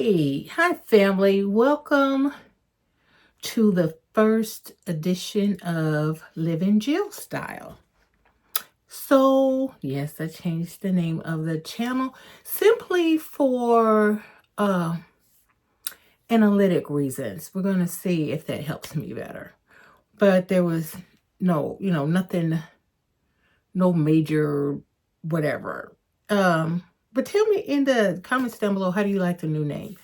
Hi family. Welcome to the first edition of Living Jill Style. So, yes, I changed the name of the channel simply for analytic reasons. We're going to see if that helps me better. But there was nothing, no major whatever. But tell me in the comments down below, how do you like the new name?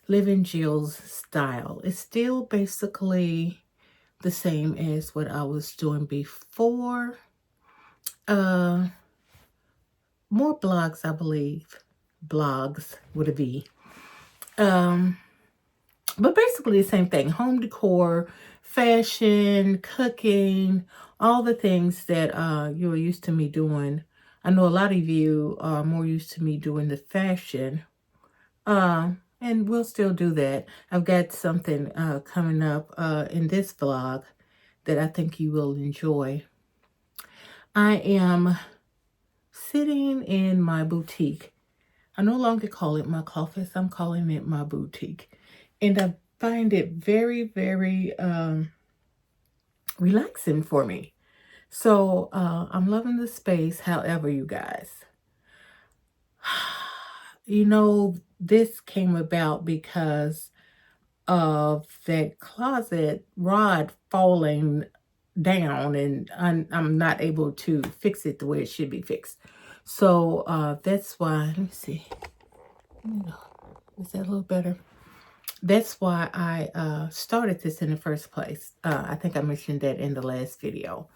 Living Jill's Style. It's still basically the same as what I was doing before. More blogs, I believe. Blogs with a V. But basically the same thing. Home decor, fashion, cooking, all the things that you're used to me doing. I know a lot of you are more used to me doing the fashion. And we'll still do that. I've got something coming up in this vlog that I think you will enjoy. I am sitting in my boutique. I no longer call it my office. I'm calling it my boutique. And I find it very, very relaxing for me. So I'm loving the space. However, you guys, this came about because of that closet rod falling down, and I'm not able to fix it the way it should be fixed. So that's why, let me see. Is that a little better? That's why I started this in the first place. I think I mentioned that in the last video.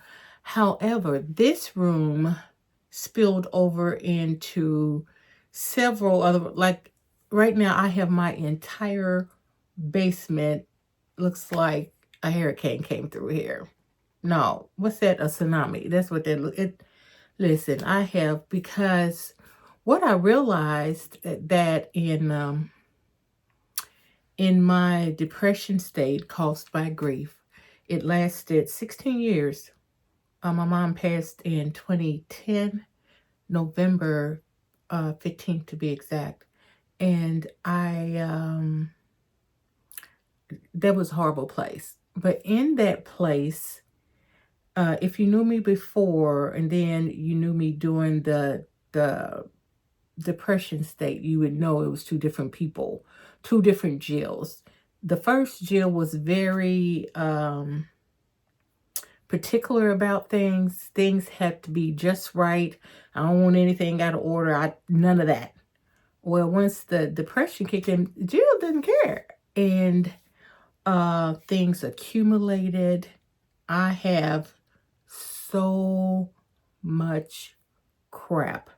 However, this room spilled over into several other, like right now I have my entire basement. Looks like a hurricane came through here. No, what's that? A tsunami. That's what that look. Listen, I have, because what I realized that in my depression state caused by grief, it lasted 16 years. My mom passed in 2010, November 15th to be exact. And that was a horrible place. But in that place, if you knew me before and then you knew me during the depression state, you would know it was two different people, two different Jills. The first Jill was very particular about things. Things had to be just right. I don't want anything out of order. None of that. Well, once the depression kicked in, Jill didn't care. And things accumulated. I have so much crap.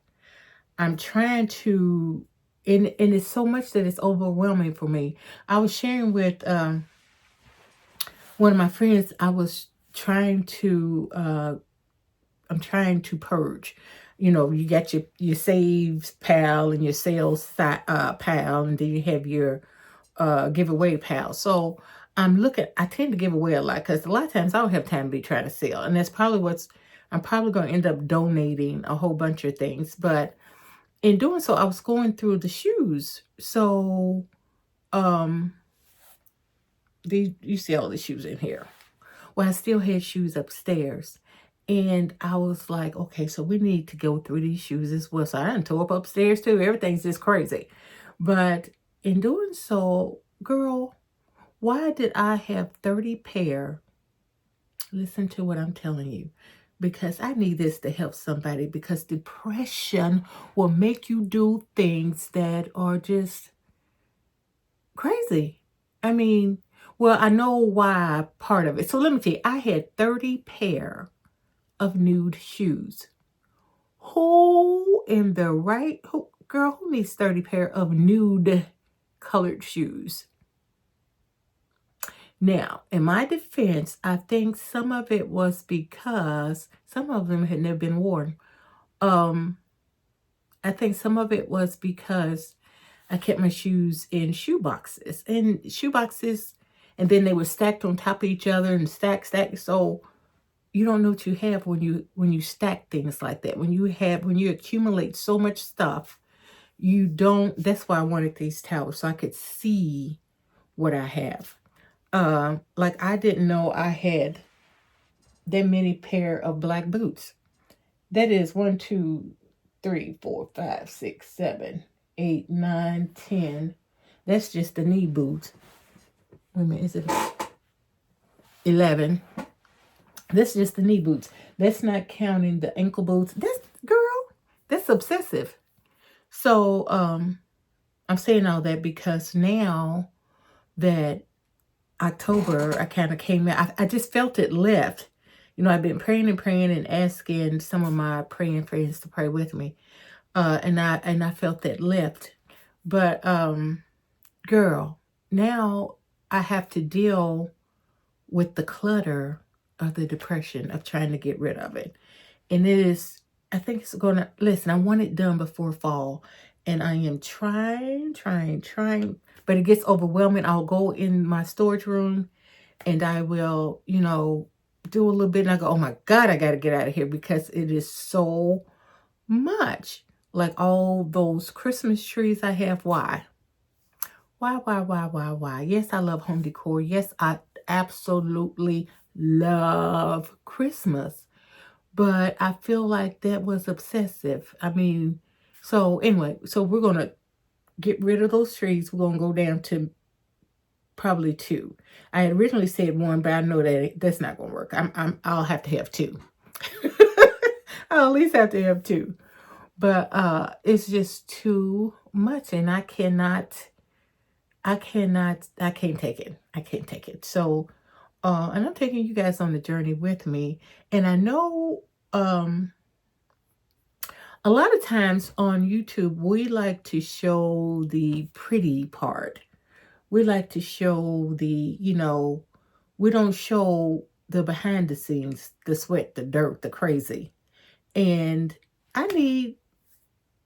I'm trying to, and it's so much that it's overwhelming for me. I was sharing with one of my friends, I'm trying to purge. You got your saves pal and your sales pal, and then you have your giveaway pal. So I tend to give away a lot because a lot of times I don't have time to be trying to sell. And that's probably I'm probably going to end up donating a whole bunch of things. But in doing so, I was going through the shoes. So, you see all the shoes in here. Well, I still had shoes upstairs. And I was like, okay, so we need to go through these shoes as well. So I done tore up upstairs too. Everything's just crazy. But in doing so, girl, why did I have 30 pair? Listen to what I'm telling you. Because I need this to help somebody, because depression will make you do things that are just crazy. I mean, well, I know why part of it. So let me tell you, I had 30 pair of nude shoes. Who in the right, girl, who needs 30 pair of nude colored shoes? Now, in my defense, I think some of it was because some of them had never been worn. I think some of it was because I kept my shoes in shoe boxes. And then they were stacked on top of each other and stack. So you don't know what you have when you stack things like that. When you accumulate so much stuff, you don't, that's why I wanted these towels, so I could see what I have. Like I didn't know I had that many pair of black boots. That is 1, 2, 3, 4, 5, 6, 7, 8, 9, 10. That's just the knee boots. Wait a minute, is it 11? That's just the knee boots. That's not counting the ankle boots. That's, girl, that's obsessive. So I'm saying all that because now that October, I kind of came in, I just felt it left. You know, I've been praying and praying and asking some of my praying friends to pray with me. And I felt that lift. But girl, now I have to deal with the clutter of the depression of trying to get rid of it. And it is, I think it's gonna, listen, I want it done before fall. And I am trying, but it gets overwhelming. I'll go in my storage room and I will, you know, do a little bit and I go, oh my God, I gotta get out of here because it is so much. Like all those Christmas trees I have. Why? Why? Yes, I love home decor. Yes, I absolutely love Christmas. But I feel like that was obsessive. I mean, so anyway, so we're going to get rid of those trees. We're going to go down to probably 2. I had originally said 1, but I know that that's not going to work. I'll have to have 2. I'll at least have to have 2. But it's just too much and I can't take it. I can't take it. So and I'm taking you guys on the journey with me. And I know a lot of times on YouTube we like to show the pretty part. We like to show the, you know, we don't show the behind the scenes, the sweat, the dirt, the crazy. And I need,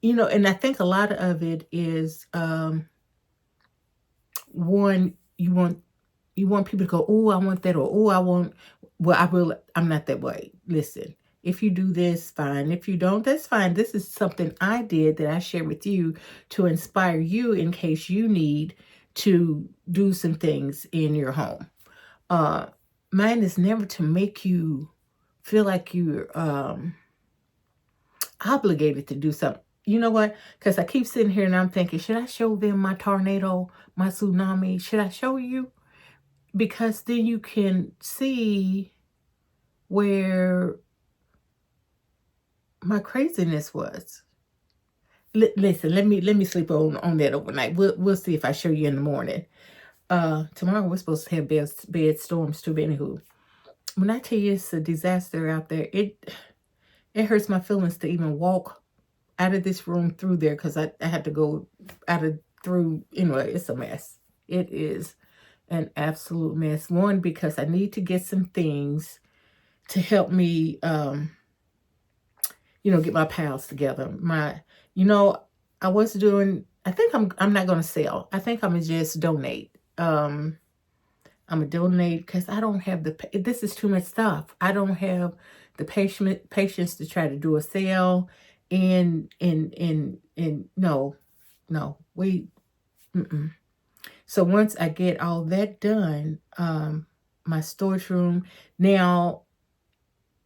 you know, and I think a lot of it is one, you want people to go, oh, I want that, or oh, I want, well, I'm not that way. Listen, if you do this, fine. If you don't, that's fine. This is something I did that I share with you to inspire you in case you need to do some things in your home. Mine is never to make you feel like you're obligated to do something. You know what? Because I keep sitting here and I'm thinking, should I show them my tornado, my tsunami? Should I show you? Because then you can see where my craziness was. Listen, let me sleep on that overnight. We'll see if I show you in the morning. Tomorrow we're supposed to have bed storms too. But anywho, when I tell you it's a disaster out there, it hurts my feelings to even walk out of this room through there because I had to go out of through. Anyway, it's a mess. It is an absolute mess. One, because I need to get some things to help me, you know, get my pals together. I was doing, I think I'm not going to sell. I think I'm going to just donate. I'm going to donate because I don't have this is too much stuff. I don't have the patience to try to do a sale and no, mm-mm. So once I get all that done, my storage room, now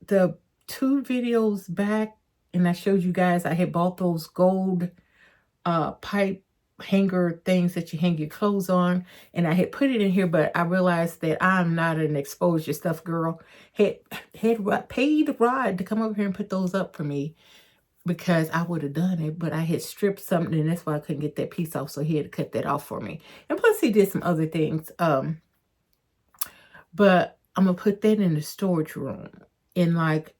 the 2 videos back, and I showed you guys, I had bought those gold pipe hanger things that you hang your clothes on, and I had put it in here, but I realized that I'm not an exposure stuff girl. Had paid Rod to come over here and put those up for me because I would have done it, but I had stripped something, and that's why I couldn't get that piece off, so he had to cut that off for me. And plus he did some other things. But I'm gonna put that in the storage room. And like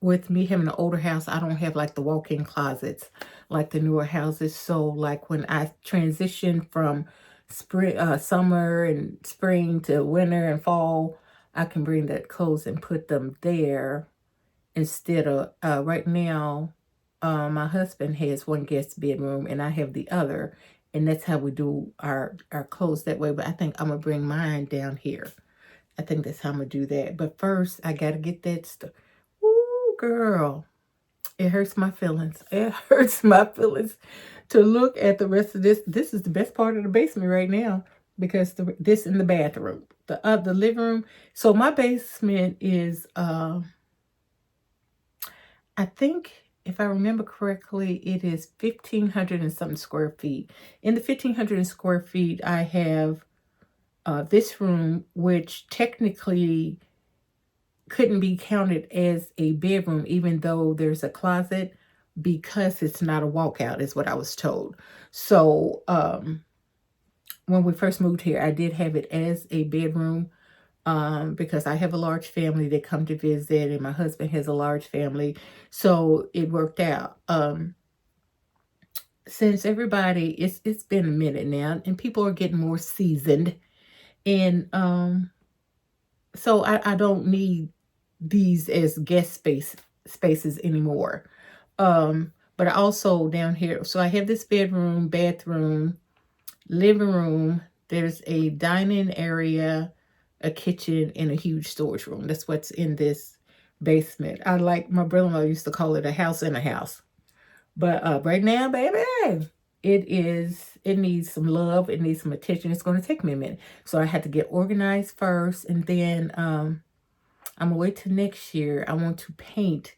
with me having an older house, I don't have like the walk-in closets like the newer houses. So like when I transition from spring, summer and spring to winter and fall, I can bring that clothes and put them there instead of right now. My husband has one guest bedroom and I have the other, and that's how we do our clothes that way. But I think I'm gonna bring mine down here. I think that's how I'm gonna do that. But first, I gotta get that stuff. Ooh, girl. It hurts my feelings. It hurts my feelings to look at the rest of this. This is the best part of the basement right now because this in the bathroom, the living room. So my basement is, I think if I remember correctly, it is 1,500 and something square feet. In the 1,500 square feet, I have this room, which technically couldn't be counted as a bedroom, even though there's a closet, because it's not a walkout, is what I was told. So when we first moved here, I did have it as a bedroom because I have a large family that come to visit, and my husband has a large family, so it worked out. Since everybody, it's been a minute now, and people are getting more seasoned, and so I don't need these as guest spaces anymore. But I also down here, so I have this bedroom, bathroom, living room. There's a dining area, a kitchen, and a huge storage room. That's what's in this basement. I like, my brother-in-law used to call it a house in a house. But right now, baby, it needs some love. It needs some attention. It's going to take me a minute. So I had to get organized first, and then I'm gonna wait till next year. I want to paint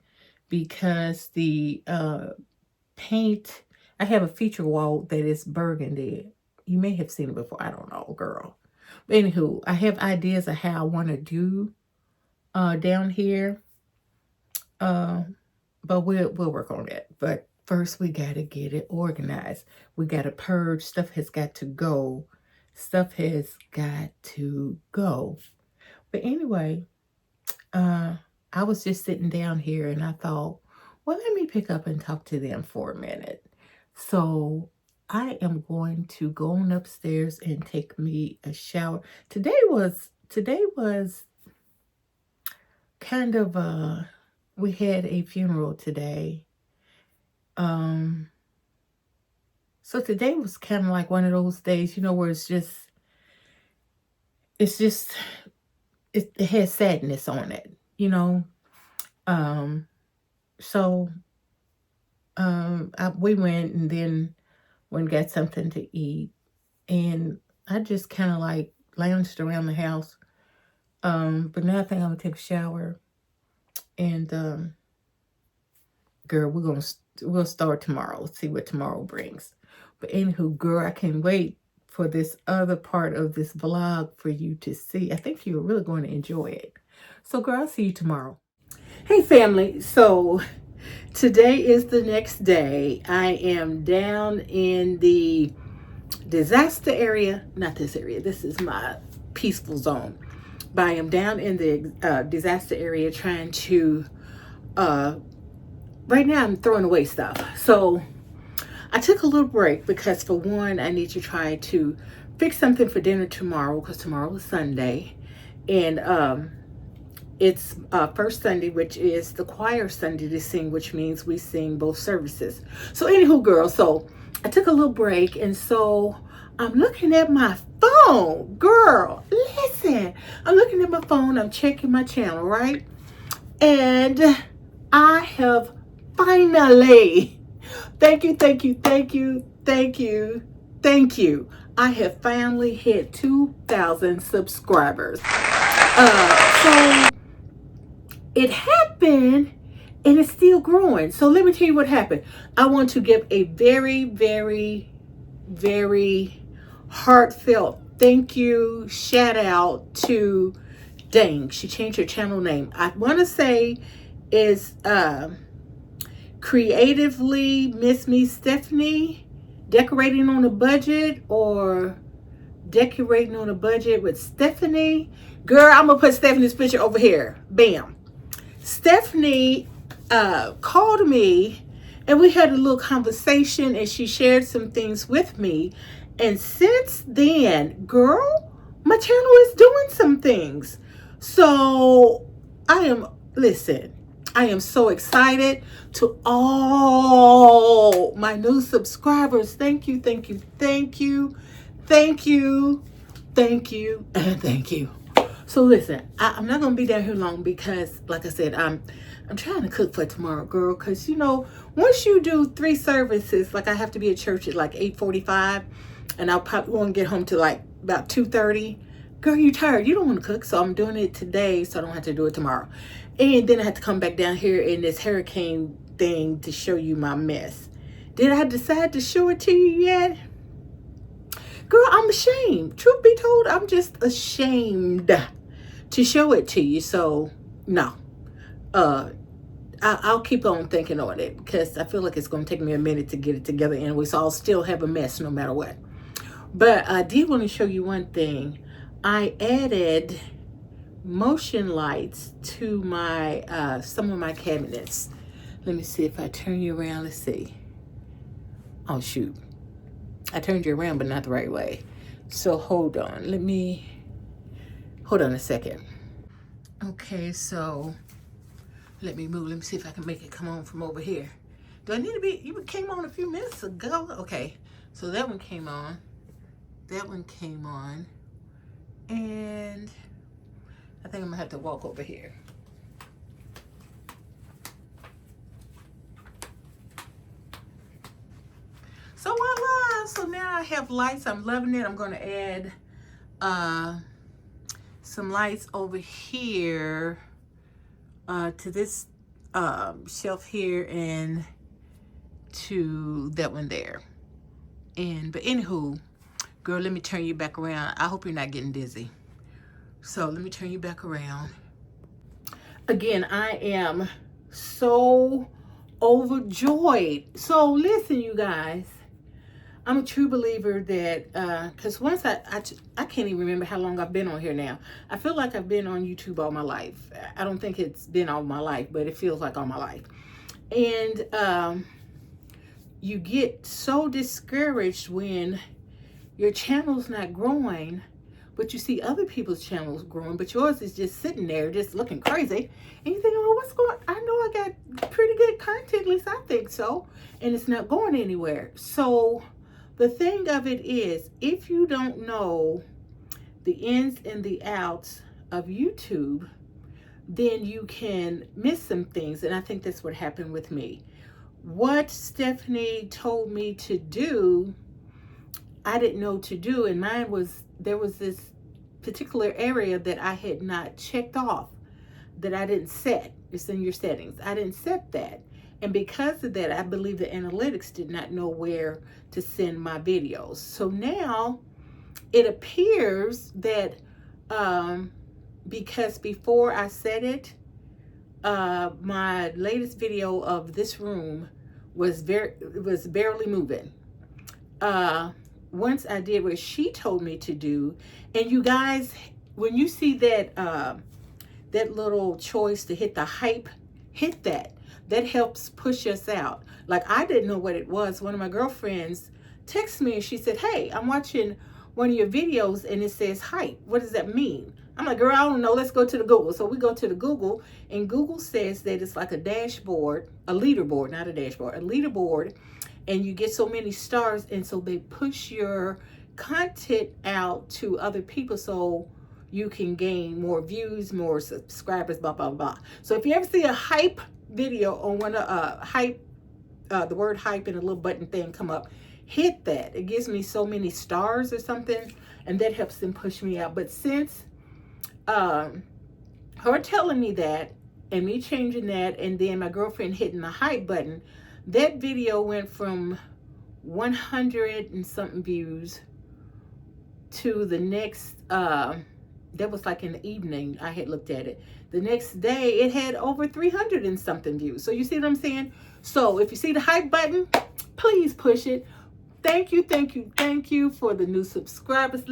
because the paint, I have a feature wall that is burgundy. You may have seen it before. I don't know, girl. But anywho, I have ideas of how I want to do down here. But we'll work on that. But first, we got to get it organized. We got to purge. Stuff has got to go. Stuff has got to go. But anyway, I was just sitting down here and I thought, well, let me pick up and talk to them for a minute. So I am going to go on upstairs and take me a shower. Today was kind of we had a funeral today. So today was kind of like one of those days, where it's just it has sadness on it, So we went and then went and got something to eat, and I just kind of like lounged around the house. But now I think I'm gonna take a shower, and girl, we'll start tomorrow. Let's see what tomorrow brings. But anywho, girl, I can't wait for this other part of this vlog for you to see. I think you're really going to enjoy it. So girl, I'll see you tomorrow. Hey family, so today is the next day. I am down in the disaster area. Not this area. This is my peaceful zone. But I am down in the disaster area trying to, right now I'm throwing away stuff. So I took a little break because for one, I need to try to fix something for dinner tomorrow because tomorrow is Sunday. And it's first Sunday, which is the choir Sunday to sing, which means we sing both services. So anywho, girl, so I took a little break, and so I'm looking at my phone. Girl, listen, I'm looking at my phone, I'm checking my channel, right? And I have finally, thank you. I have finally hit 2,000 subscribers. So it happened, and it's still growing. So let me tell you what happened. I want to give a very, very, very heartfelt thank you, shout out to, dang, she changed her channel name. I want to say is Creatively Miss Me Stephanie, Decorating on a Budget, or Decorating on a Budget with Stephanie. Girl, I'm gonna put Stephanie's picture over here. Bam. Stephanie called me, and we had a little conversation, and she shared some things with me. And since then, girl, my channel is doing some things. So I am so excited to all my new subscribers. Thank you, and thank you. So listen, I'm not going to be down here long because, like I said, I'm I'm trying to cook for tomorrow, girl, because, you know, once you do 3 services, like I have to be at church at like 8:45, and I'll probably won't get home to like about 2:30. Girl, you tired. You don't want to cook, so I'm doing it today so I don't have to do it tomorrow. And then I have to come back down here in this hurricane thing to show you my mess. Did I decide to show it to you yet? Girl, I'm ashamed. Truth be told, I'm just ashamed to show it to you. So, no. I'll keep on thinking on it because I feel like it's going to take me a minute to get it together anyway. So I'll still have a mess no matter what. But I did want to show you one thing. I added motion lights to my some of my cabinets. Let me see if I turn you around. Let's see. Oh, shoot. I turned you around, but not the right way. So hold on. Hold on a second. Okay, so let me move. Let me see if I can make it come on from over here. Do I need to be, you came on a few minutes ago. Okay, so that one came on. That one came on. And I think I'm gonna have to walk over here. So voila, so now I have lights. I'm loving it. I'm gonna add some lights over here to this shelf here and to that one there. But anywho, girl, let me turn you back around. I hope you're not getting dizzy. So let me turn you back around. Again, I am so overjoyed. So listen, you guys, I'm a true believer that, because once I can't even remember how long I've been on here now. I feel like I've been on YouTube all my life. I don't think it's been all my life, but it feels like all my life. And you get so discouraged when your channel's not growing, but you see other people's channels growing, but yours is just sitting there just looking crazy. And you think, oh, what's going on? I know I got pretty good content, at least I think so, and it's not going anywhere. So the thing of it is, if you don't know the ins and the outs of YouTube, then you can miss some things. And I think that's what happened with me. What Stephanie told me to do, I didn't know to do. And mine was, there was this particular area that I had not checked off, that I didn't set. It's in your settings. I didn't set that. And because of that, I believe the analytics did not know where to send my videos. So now it appears that because before I set it, my latest video of this room was barely moving. Once I did what she told me to do, and you guys, when you see that that little choice to hit the hype, hit that. That helps push us out. Like, I didn't know what it was. One of my girlfriends texted me and she said, hey, I'm watching one of your videos and it says hype. What does that mean? I'm like, girl, I don't know. Let's go to the Google. So we go to the Google, and Google says that it's like a dashboard, a leaderboard, not a dashboard, a leaderboard, and you get so many stars, and so they push your content out to other people so you can gain more views, more subscribers, blah, blah, blah. So if you ever see a hype video on one of hype, the word hype and a little button thing come up, hit that. It gives me so many stars or something, and that helps them push me out. But since her telling me that and me changing that, and then my girlfriend hitting the hype button, that video went from 100 and something views to the next, that was like in the evening, I had looked at it. The next day, it had over 300 and something views. So you see what I'm saying? So if you see the hype button, please push it. Thank you, thank you, thank you for the new subscribers.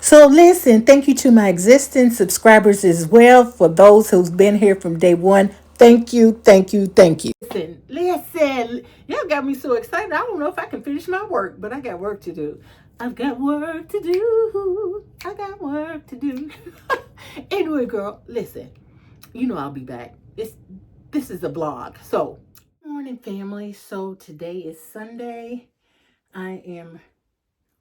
So listen, thank you to my existing subscribers as well. For those who've been here from day one, thank you, thank you, thank you. Listen, y'all got me so excited. I don't know if I can finish my work, but I got work to do. I've got work to do. I got work to do. Anyway, girl, listen, you know I'll be back. This is a vlog. So, morning, family. So today is Sunday. I am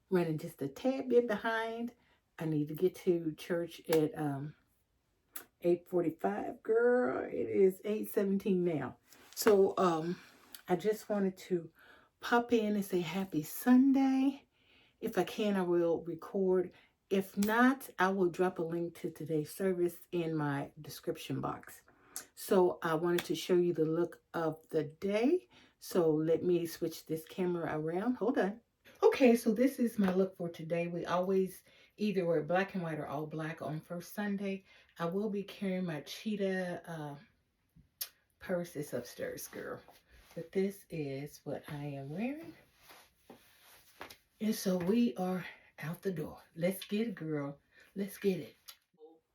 running just a tad bit behind. I need to get to church at 8:45, girl. It is 8:17 now. So I just wanted to pop in and say happy Sunday. If I can, I will record. If not, I will drop a link to today's service in my description box. So I wanted to show you the look of the day. So let me switch this camera around. Hold on. Okay, so this is my look for today. We always either wear black and white or all black on first Sunday. I will be carrying my cheetah purse. It's upstairs, girl. But this is what I am wearing. And so we are out the door. Let's get it, girl. Let's get it.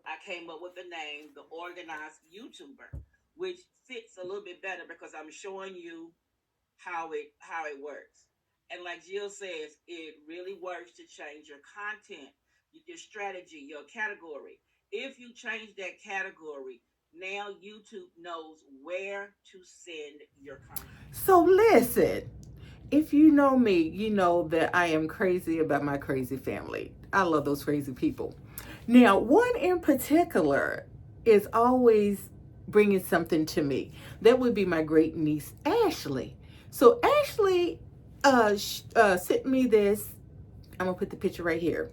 I came up with the name, the organized YouTuber, which fits a little bit better because I'm showing you how it works. And like Jill says, it really works to change your content, your strategy, your category. If you change that category, now YouTube knows where to send your content. So listen, if you know me, you know that I am crazy about my crazy family. I love those crazy people. Now, one in particular is always bringing something to me. That would be my great niece, Ashley. So Ashley sent me this. I'm gonna put the picture right here,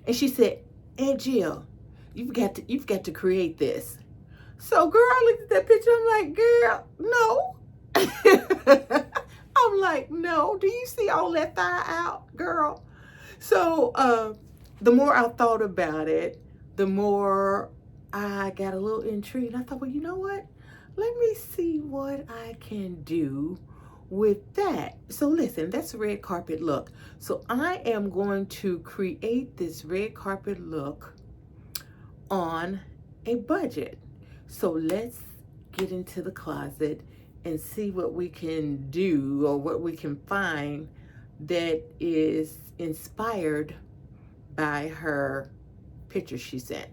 and she said, "Aunt Jill, you've got to create this." So, girl, I looked at that picture. I'm like, girl, no. I'm like, no. Do you see all that thigh out, girl? So, the more I thought about it, the more I got a little intrigued. I thought, well, you know what? Let me see what I can do with that. So, listen, that's a red carpet look. So, I am going to create this red carpet look on a budget. So let's get into the closet and see what we can do or what we can find that is inspired by her picture she sent.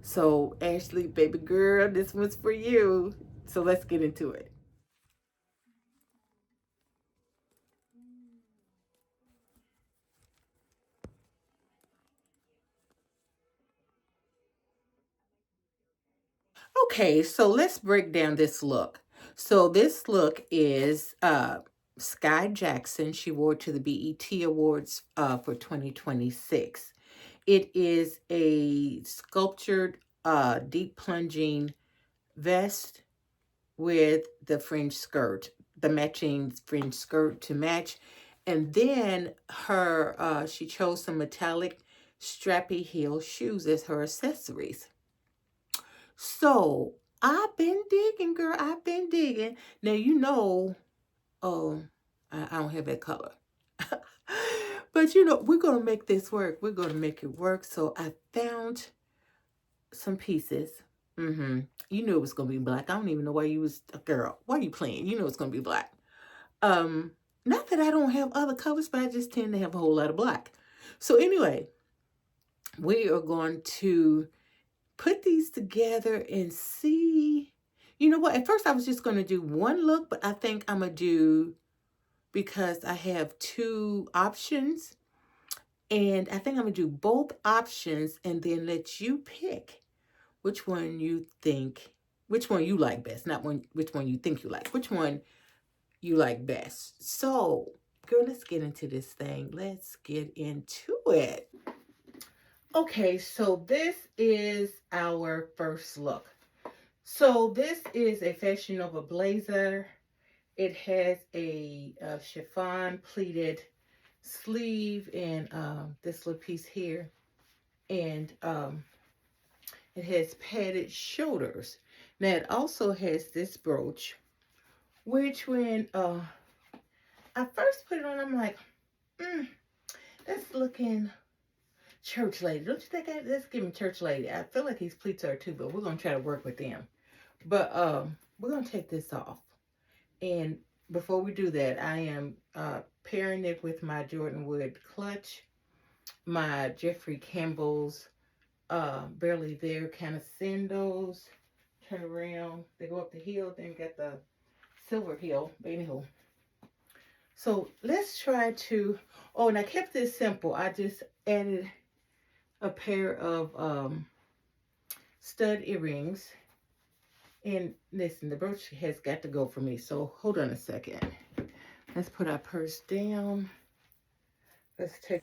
So, Ashley, baby girl, this one's for you. So let's get into it. Okay, so let's break down this look. So this look is Sky Jackson. She wore it to the BET Awards for 2026. It is a sculptured deep plunging vest with the fringe skirt, the matching fringe skirt to match. And then she chose some metallic strappy heel shoes as her accessories. So I've been digging, girl. I've been digging. Now you know, oh, I don't have that color. But you know, we're gonna make this work. We're gonna make it work. So I found some pieces. Mm-hmm. You knew it was gonna be black. I don't even know why you was a girl. Why are you playing? You know it's gonna be black. Um, Not that I don't have other colors, but I just tend to have a whole lot of black. So anyway, we are going to put these together and see. You know what? At first, I was just going to do one look, but I think I'm going to do, because I have two options, and I think I'm going to do both options and then let you pick which one you think, which one you like best, not which one you think you like, which one you like best. So, girl, let's get into this thing. Let's get into it. Okay, so this is our first look. So this is a Fashion Nova blazer. It has a chiffon pleated sleeve and this little piece here. And it has padded shoulders. Now it also has this brooch, which when I first put it on, I'm like, that's looking church lady. Don't you think that's giving church lady? I feel like these pleats are too, but we're going to try to work with them. But we're going to take this off. And before we do that, I am pairing it with my Jordan Wood clutch, my Jeffrey Campbell's barely there kind of sandals. Turn around, they go up the hill, then got the silver heel. But anywho, so let's try to. Oh, and I kept this simple. I just added a pair of stud earrings. And listen, the brooch has got to go for me. So hold on a second. Let's put our purse down. Let's take.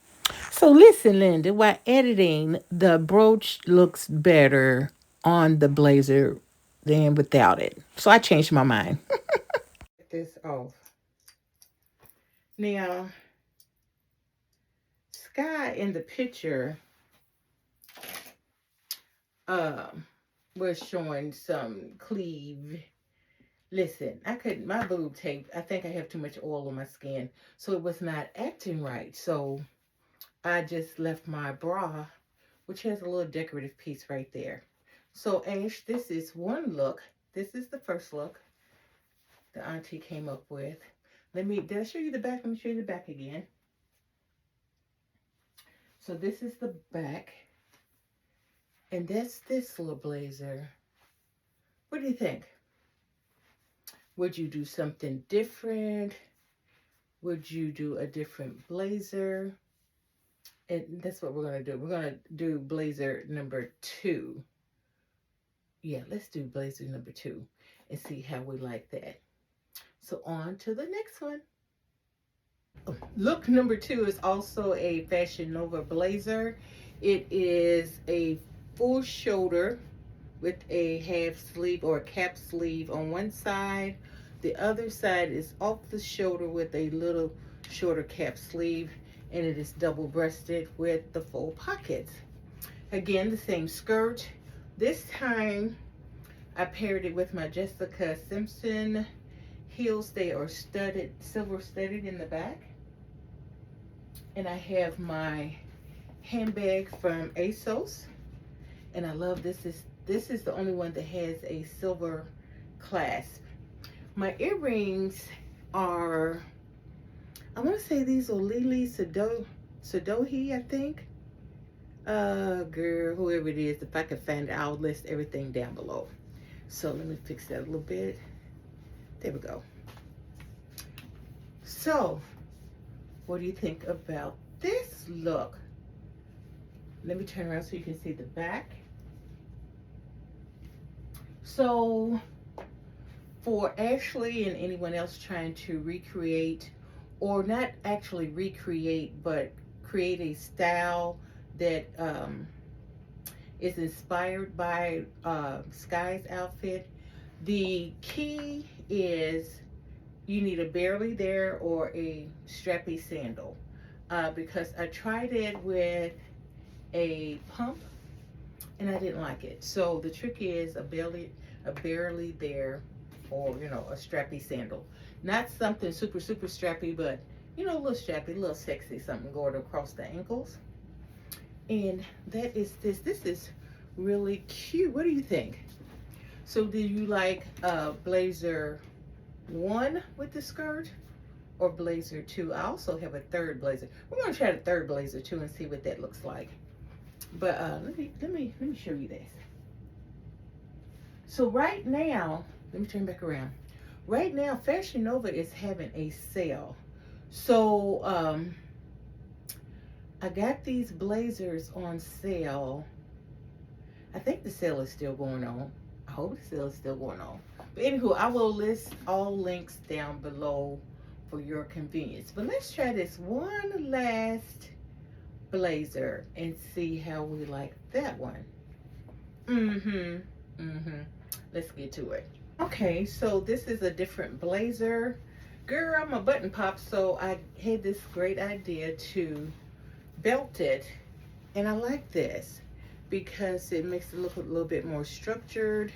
So listen, Linda, while editing, the brooch looks better on the blazer than without it. So I changed my mind. Get this off. Now, Sky in the picture um was showing some cleave. Listen, I couldn't, my boob tape, I think I have too much oil on my skin, so it was not acting right. So I just left my bra, which has a little decorative piece right there. So Ash, this is one look. This is the first look the auntie came up with. Did I show you the back? Let me show you the back again. So this is the back. And that's this little blazer. What do you think? Would you do something different? Would you do a different blazer? And that's what we're going to do. We're going to do blazer number 2. Yeah, let's do blazer number 2 and see how we like that. So on to the next one. Look number 2 is also a Fashion Nova blazer. It is a full shoulder with a half sleeve or a cap sleeve on one side. The other side is off the shoulder with a little shorter cap sleeve, and it is double breasted with the full pockets. Again, the same skirt. This time I paired it with my Jessica Simpson heels. They are studded, silver studded in the back. And I have my handbag from ASOS. And I love this. This is the only one that has a silver clasp. My earrings are, I want to say these are Lily Sadohi, I think. Girl, whoever it is, if I can find it, I'll list everything down below. So let me fix that a little bit. There we go. So, what do you think about this look? Let me turn around so you can see the back. So, for Ashley and anyone else trying to recreate, or not actually recreate, but create a style that is inspired by Sky's outfit, the key is you need a barely there or a strappy sandal. Because I tried it with a pump and I didn't like it. So the trick is a barely there, or a strappy sandal. Not something super strappy, but a little strappy, a little sexy, something going across the ankles. And that is this. This is really cute. What do you think? So do you like blazer 1 with the skirt, or blazer 2? I also have a third blazer. We're gonna try the third blazer too and see what that looks like. But let me show you this. So right now, let me turn back around. Right now, Fashion Nova is having a sale. So I got these blazers on sale. I think the sale is still going on. I hope the sale is still going on. But anywho, I will list all links down below for your convenience. But let's try this one last blazer and see how we like that one. Let's get to it. Okay, so this is a different blazer. Girl, I'm a button pop, so I had this great idea to belt it. And I like this because it makes it look a little bit more structured.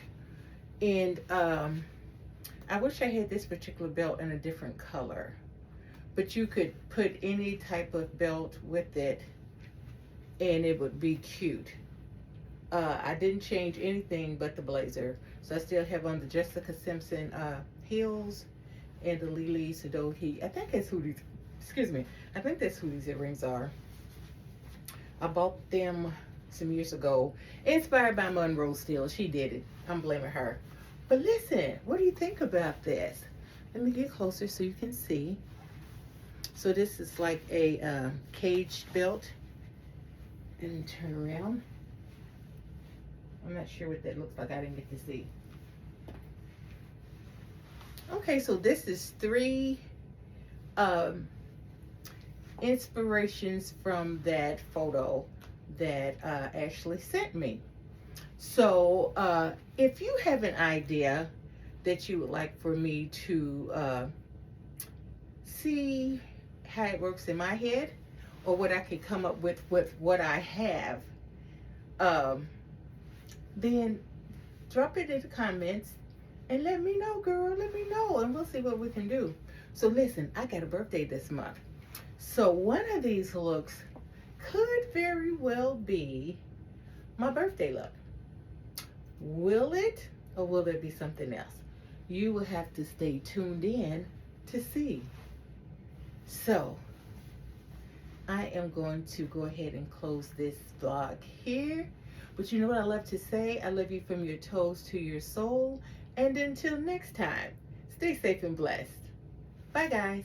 And I wish I had this particular belt in a different color. But you could put any type of belt with it and it would be cute. I didn't change anything but the blazer. So I still have on the Jessica Simpson heels and the Lily Sadohi. I think that's who these, excuse me, I think that's who these earrings are. I bought them some years ago, inspired by Monroe Steele. She did it. I'm blaming her. But listen, what do you think about this? Let me get closer so you can see. So this is like a caged belt. And turn around. I'm not sure what that looks like. I didn't get to see. Okay, so this is 3 um, inspirations from that photo that Ashley sent me. So if you have an idea that you would like for me to see how it works in my head, or what I could come up with what I have, um, then drop it in the comments and let me know, girl. Let me know, and we'll see what we can do. So listen, I got a birthday this month. So one of these looks could very well be my birthday look. Will it, or will it be something else? You will have to stay tuned in to see. So I am going to go ahead and close this vlog here. But you know what I love to say? I love you from your toes to your soul. And until next time, stay safe and blessed. Bye, guys.